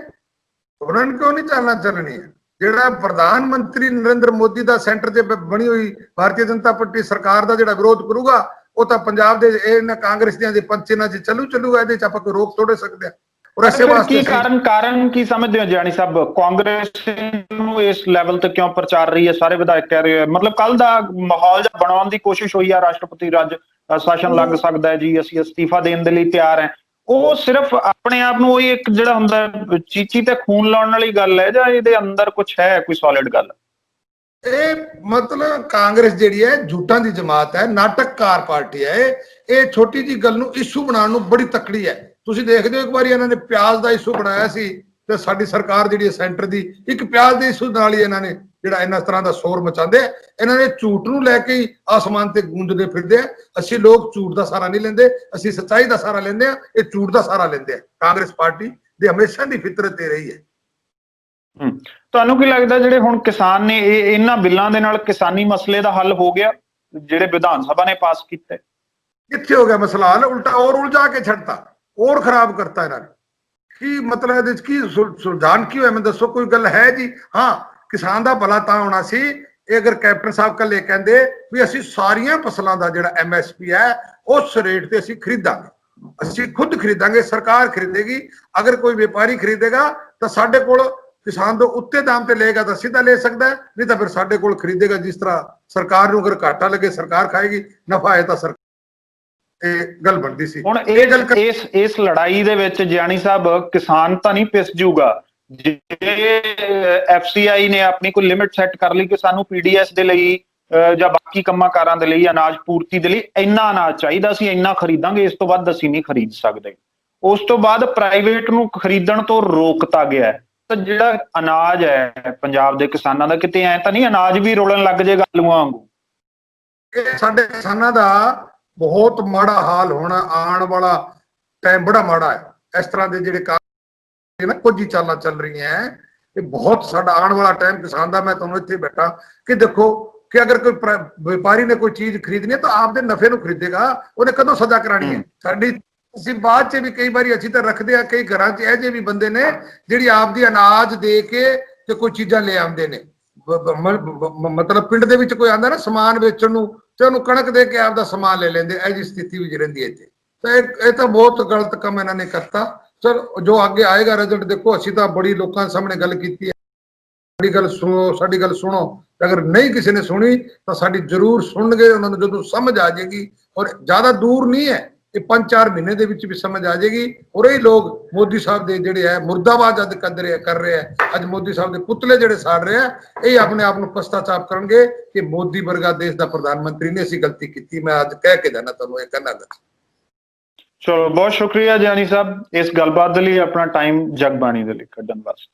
ਉਹਨਾਂ ਨੂੰ ਕਿਉਂ ਨਹੀਂ ਚਾਲਾਂ ਚੱਲਣੀ ਹੈ? ਜਿਹੜਾ ਪ੍ਰਧਾਨ ਮੰਤਰੀ ਨਰਿੰਦਰ ਮੋਦੀ ਦਾ ਸੈਂਟਰ 'ਚ ਬਣੀ ਹੋਈ ਭਾਰਤੀ ਜਨਤਾ ਪਾਰਟੀ ਸਰਕਾਰ ਦਾ ਜਿਹੜਾ ਵਿਰੋਧ ਕਰੂਗਾ, ਉਹ ਤਾਂ ਪੰਜਾਬ ਦੇ ਇਹਨਾਂ ਕਾਂਗਰਸੀਆਂ ਦੇ ਪੰਚਨਾਂ 'ਚ ਚੱਲੂਗਾ, ਇਹਦੇ 'ਚ ਆਪਾਂ ਕੋਈ ਰੋਕ ਥੋੜੇ ਸਕਦੇ ਆ। ਔਰ ਇਸੇ ਫਿਰ ਵਾਸਤੇ ਕੀ ਕਾਰਨ ਕੀ ਸਮਝਦੇ ਹੋ ਜਾਨੀ ਸਾਹਿਬ, ਕਾਂਗਰਸ ਨੂੰ ਇਸ ਲੈਵਲ ਤੇ ਕਿਉਂ ਪ੍ਰਚਾਰ ਰਹੀ ਹੈ? ਸਾਰੇ ਵਿਧਾਇਕ ਕਹਿ ਰਹੇ ਆ, ਮਤਲਬ ਕੱਲ ਦਾ ਮਾਹੌਲ ਜਿਹਾ ਬਣਾਉਣ ਦੀ ਕੋਸ਼ਿਸ਼ ਹੋਈ ਆ, ਰਾਸ਼ਟਰਪਤੀ ਰਾਜ ਸ਼ਾਸਨ ਲੱਗ ਸਕਦਾ ਹੈ ਜੀ, ਅਸੀਂ ਅਸਤੀਫਾ ਦੇਣ ਦੇ ਲਈ ਤਿਆਰ ਹੈ। ਉਹ ਸਿਰਫ ਆਪਣੇ ਆਪ ਨੂੰ ਉਹੀ ਇੱਕ ਜਿਹੜਾ ਹੁੰਦਾ ਚੀਚੀ ਤੇ ਖੂਨ ਲਾਉਣ ਵਾਲੀ ਗੱਲ ਹੈ, ਜਾਂ ਇਹਦੇ ਅੰਦਰ ਕੁਝ ਹੈ, ਕੋਈ ਸੋਲਿਡ ਗੱਲ? ਇਹ ਮਤਲਬ ਕਾਂਗਰਸ ਜਿਹੜੀ ਹੈ ਝੂਠਾਂ ਦੀ ਜਮਾਤ ਹੈ, ਨਾਟਕਕਾਰ ਪਾਰਟੀ ਹੈ। ਇਹ ਛੋਟੀ ਜੀ ਗੱਲ ਨੂੰ ਇਸ਼ੂ ਬਣਾਉਣ ਨੂੰ ਬੜੀ ਤਕੜੀ ਹੈ। ਤੁਸੀਂ ਦੇਖਦੇ ਹੋ ਇੱਕ ਵਾਰੀ ਇਹਨਾਂ ਨੇ ਪਿਆਜ਼ ਦਾ ਇਸ਼ੂ ਬਣਾਇਆ ਸੀ, ਤੇ ਸਾਡੀ ਸਰਕਾਰ ਜਿਹੜੀ ਹੈ ਸੈਂਟਰ ਦੀ, ਇੱਕ ਪਿਆਜ਼ ਦੇ ਇਸ਼ੂ ਨਾਲ ਹੀ ਇਹਨਾਂ ਨੇ ਜਿਹੜਾ ਇਹਨਾਂ ਤਰ੍ਹਾਂ ਦਾ ਸ਼ੋਰ ਮਚਾਉਂਦੇ ਆ। ਇਹਨਾਂ ਨੇ ਝੂਠ ਨੂੰ ਲੈ ਕੇ ਹੀ ਆਸਮਾਨ ਤੇ ਗੂੰਜਦੇ ਫਿਰਦੇ ਆ। ਅਸੀਂ ਲੋਕ ਝੂਠ ਦਾ ਸਹਾਰਾ ਨਹੀਂ ਲੈਂਦੇ, ਅਸੀਂ ਸੱਚਾਈ ਦਾ ਸਹਾਰਾ ਲੈਂਦੇ ਆ, ਇਹ ਝੂਠ ਦਾ ਸਹਾਰਾ ਲੈਂਦੇ ਆ। ਕਾਂਗਰਸ ਪਾਰਟੀ ਦੀ ਹਮੇਸ਼ਾ ਦੀ ਫਿਤਰਤ ਇਹ ਰਹੀ ਹੈ। ਤੁਹਾਨੂੰ ਕੀ ਲੱਗਦਾ ਜਿਹੜੇ ਹੁਣ ਕਿਸਾਨ ਨੇ, ਇਹਨਾਂ ਬਿੱਲਾਂ ਦੇ ਨਾਲ ਕਿਸਾਨੀ ਮਸਲੇ ਦਾ ਹੱਲ ਹੋ ਗਿਆ ਜਿਹੜੇ ਵਿਧਾਨ ਸਭਾ ਨੇ ਪਾਸ ਕੀਤੇ? ਕਿੱਥੇ ਹੋ ਗਿਆ ਮਸਲਾ ਹੱਲ? ਉਲਟਾ ਔਰ ਉਲਝਾ ਕੇ ਛੱਡਤਾ, ਔਰ ਖਰਾਬ ਕਰਤਾ ਇਹਨਾਂ ਨੇ। ਕੀ ਮਤਲਬ ਇਹਦੇ ਚ ਕੀ ਸੁਲਝਾਨ ਕੀ ਹੋਇਆ? ਮੈਨੂੰ ਦੱਸੋ, ਕੋਈ ਗੱਲ ਹੈ ਜੀ? ਹਾਂ, ਕਿਸਾਨ ਦਾ ਭਲਾ ਤਾਂ ਹੋਣਾ ਸੀ ਇਹ ਅਗਰ ਕੈਪਟਨ ਸਾਹਿਬ ਕੱਲੇ ਕਹਿੰਦੇ ਵੀ ਅਸੀਂ ਸਾਰੀਆਂ ਫਸਲਾਂ ਦਾ ਜਿਹੜਾ MSP ਹੈ ਉਸ ਰੇਟ ਤੇ ਅਸੀਂ ਖਰੀਦਾਂਗੇ, ਅਸੀਂ ਖੁਦ ਖਰੀਦਾਂਗੇ, ਸਰਕਾਰ ਖਰੀਦੇਗੀ। ਅਗਰ ਕੋਈ ਵਪਾਰੀ ਖਰੀਦੇਗਾ ਤਾਂ ਸਾਡੇ ਕੋਲ ਕਿਸਾਨ ਤੋਂ ਉੱਤੇ ਦਾਮ ਤੇ ਲਏਗਾ ਤਾਂ ਸਿੱਧਾ ਲੈ ਸਕਦਾ ਹੈ, ਨਹੀਂ ਤਾਂ ਫਿਰ ਸਾਡੇ ਕੋਲ ਖਰੀਦੇਗਾ। ਜਿਸ ਤਰ੍ਹਾਂ ਸਰਕਾਰ ਨੂੰ ਅਗਰ ਘਾਟਾ ਲੱਗੇ ਸਰਕਾਰ ਖਾਏਗੀ, ਨਫਾ ਹੈ ਤਾਂ ਸਰਕਾਰ। ਇਹ ਗੱਲ ਬਣਦੀ ਸੀ। ਹੁਣ ਇਸ ਲੜਾਈ ਦੇ ਵਿੱਚ ਜਾਨੀ ਸਾਹਿਬ ਕਿਸਾਨ ਤਾਂ ਨਹੀਂ ਪਿਸ ਜੂਗਾ ਜੇ FCI ਨੇ ਆਪਣੀ ਕੋਈ ਲਿਮਿਟ ਸੈੱਟ ਕਰ ਲਈ ਕਿ ਸਾਨੂੰ PDS ਦੇ ਲਈ ਜਾਂ ਬਾਕੀ ਕੰਮਾਂ ਕਾਰਾਂ ਦੇ ਲਈ, ਅਨਾਜ ਪੂਰਤੀ ਦੇ ਲਈ ਇੰਨਾ ਅਨਾਜ ਚਾਹੀਦਾ, ਅਸੀਂ ਇੰਨਾ ਖਰੀਦਾਂਗੇ, ਇਸ ਤੋਂ ਵੱਧ ਅਸੀਂ ਨਹੀਂ ਖਰੀਦ ਸਕਦੇ। ਉਸ ਤੋਂ ਬਾਅਦ ਪ੍ਰਾਈਵੇਟ ਨੂੰ ਖਰੀਦਣ ਤੋਂ ਰੋਕਤਾ ਗਿਆ ਹੈ। ਤਾਂ ਜਿਹੜਾ ਅਨਾਜ ਹੈ ਪੰਜਾਬ ਦੇ ਕਿਸਾਨਾਂ ਦਾ, ਕਿਤੇ ਐ ਤਾਂ ਨਹੀਂ ਅਨਾਜ ਵੀ ਰੋਲਣ ਲੱਗ ਜਾਏਗਾ ਆਲੂਆਂ ਵਾਂਗੂ? ਇਹ ਸਾਡੇ ਕਿਸਾਨਾਂ ਦਾ ਬਹੁਤ ਮਾੜਾ ਹਾਲ ਹੋਣਾ, ਆਉਣ ਵਾਲਾ ਟਾਈਮ ਬੜਾ ਮਾੜਾ ਹੈ। ਇਸ ਤਰ੍ਹਾਂ ਦੇ ਜਿਹੜੇ ਨਾ ਕੁਝ ਹੀ ਚਾਲਾਂ ਚੱਲ ਰਹੀਆਂ, ਇਹ ਬਹੁਤ ਸਾਡਾ ਆਉਣ ਵਾਲਾ ਟਾਈਮ ਕਿਸਾਨ ਦਾ। ਮੈਂ ਤੁਹਾਨੂੰ ਇੱਥੇ ਬੈਠਾ ਕਿ ਦੇਖੋ ਕਿ ਅਗਰ ਕੋਈ ਵਪਾਰੀ ਨੇ ਕੋਈ ਚੀਜ਼ ਖਰੀਦਣੀ ਹੈ ਤਾਂ ਆਪਦੇ ਨਫੇ ਨੂੰ ਖਰੀਦੇਗਾ, ਉਹਨੇ ਕਦੋਂ ਸਜ਼ਾ ਕਰਾਣੀ ਹੈ? ਸਾਡੀ ਅਸੀਂ ਬਾਅਦ ਚ ਵੀ ਕਈ ਵਾਰੀ ਅਸੀਂ ਤਾਂ ਰੱਖਦੇ ਆ, ਕਈ ਘਰਾਂ ਚ ਇਹ ਜਿਹੇ ਵੀ ਬੰਦੇ ਨੇ ਜਿਹੜੀ ਆਪਦੀ ਅਨਾਜ ਦੇ ਕੇ ਤੇ ਕੋਈ ਚੀਜ਼ਾਂ ਲੈ ਆਉਂਦੇ ਨੇ। ਮਤਲਬ ਪਿੰਡ ਦੇ ਵਿੱਚ ਕੋਈ ਆਉਂਦਾ ਨਾ ਸਮਾਨ ਵੇਚਣ ਨੂੰ, ਤੇ ਉਹਨੂੰ ਕਣਕ ਦੇ ਕੇ ਆਪਦਾ ਸਮਾਨ ਲੈ ਲੈਂਦੇ। ਇਹ ਜਿਹੀ ਸਥਿਤੀ ਵੀ ਰਹਿੰਦੀ ਹੈ ਇੱਥੇ। ਤਾਂ ਇਹ ਤਾਂ ਬਹੁਤ ਗਲਤ ਕੰਮ ਇਹਨਾਂ ਨੇ ਕਰਤਾ। ਸਰ ਜੋ ਅੱਗੇ ਆਏਗਾ ਰਿਜ਼ਲਟ ਦੇਖੋ। ਅਸੀਂ ਤਾਂ ਬੜੀ ਲੋਕਾਂ ਸਾਹਮਣੇ ਗੱਲ ਕੀਤੀ ਹੈ, ਸਾਡੀ ਗੱਲ ਸੁਣੋ, ਸਾਡੀ ਗੱਲ ਸੁਣੋ। ਅਗਰ ਨਹੀਂ ਕਿਸੇ ਨੇ ਸੁਣੀ ਤਾਂ ਸਾਡੀ ਜ਼ਰੂਰ ਸੁਣਨਗੇ, ਉਹਨਾਂ ਨੂੰ ਜਦੋਂ ਸਮਝ ਆ ਜਾਏਗੀ। ਔਰ ਜ਼ਿਆਦਾ ਦੂਰ ਨਹੀਂ ਹੈ, ਇਹ 5-4 ਮਹੀਨੇ ਦੇ ਵਿੱਚ ਵੀ ਸਮਝ ਆ ਜਾਏਗੀ। ਔਰ ਇਹ ਲੋਕ ਮੋਦੀ ਸਾਹਿਬ ਦੇ ਜਿਹੜੇ ਹੈ ਮੁਰਦਾਬਾਦ ਜਦ ਕਰ ਰਹੇ ਆ, ਅੱਜ ਮੋਦੀ ਸਾਹਿਬ ਦੇ ਪੁਤਲੇ ਜਿਹੜੇ ਸਾੜ ਰਹੇ ਆ, ਇਹ ਆਪਣੇ ਆਪ ਨੂੰ ਪਛਤਾਚਾਪ ਕਰਨਗੇ ਕਿ ਮੋਦੀ ਵਰਗਾ ਦੇਸ਼ ਦਾ ਪ੍ਰਧਾਨ ਮੰਤਰੀ ਨੇ ਅਸੀਂ ਗਲਤੀ ਕੀਤੀ। ਮੈਂ ਅੱਜ ਕਹਿ ਕੇ ਜਾਣਾ ਤੁਹਾਨੂੰ, ਇਹ ਕਹਿਣਾ ਗਾ। ਚਲੋ, ਬਹੁਤ ਸ਼ੁਕਰੀਆ ਜਾਨੀ ਸਾਹਿਬ ਇਸ ਗੱਲਬਾਤ ਦੇ ਲਈ, ਆਪਣਾ ਟਾਈਮ ਜਗਬਾਣੀ ਦੇ ਲਈ ਕੱਢਣ ਵਾਸਤੇ।